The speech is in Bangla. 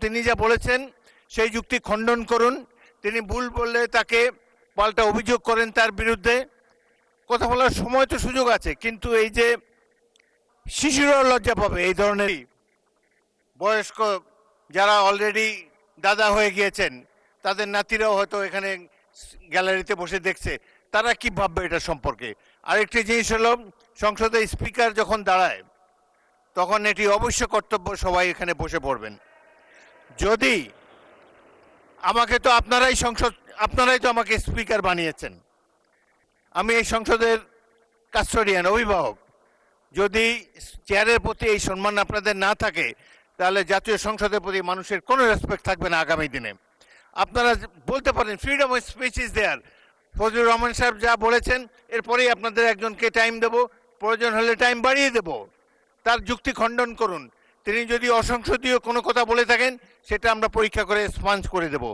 তিনি যা বলেছেন সেই যুক্তি খণ্ডন করুন। তিনি ভুল বললে তাকে পাল্টা অভিযোগ করেন তার বিরুদ্ধে। কথা বলার সময় তো সুযোগ আছে, কিন্তু এই যে শিশুরাও লজ্জা পাবে, এই ধরনের বয়স্ক যারা অলরেডি দাদা হয়ে গিয়েছেন তাদের নাতিরাও হয়তো এখানে গ্যালারিতে বসে দেখছে, তারা কি ভাববে এটা সম্পর্কে। আরেকটি জিনিস হলো, সংসদের স্পিকার যখন দাঁড়ায় তখন এটি অবশ্য কর্তব্য সবাই এখানে বসে পড়বেন। যদি আমাকে তো আপনারাই তো আমাকে স্পিকার বানিয়েছেন, আমি এই সংসদের কাস্টোডিয়ান, অভিভাবক। যদি চেয়ারের প্রতি এই সম্মান আপনাদের না থাকে তাহলে জাতীয় সংসদের প্রতি মানুষের কোনো রেসপেক্ট থাকবে না আগামী দিনে। আপনারা বলতে পারেন freedom of speech is there, Fazlur Rahman সাহেব যা বলেছেন এরপরেই আপনাদের একজনকে টাইম দেব, প্রয়োজন হলে টাইম বাড়িয়ে দেব, তার যুক্তি খণ্ডন করুন। তিনি যদি অসংসদীয় কোনো কথা বলে থাকেন সেটা আমরা পরীক্ষা করে স্পঞ্জ করে দেব।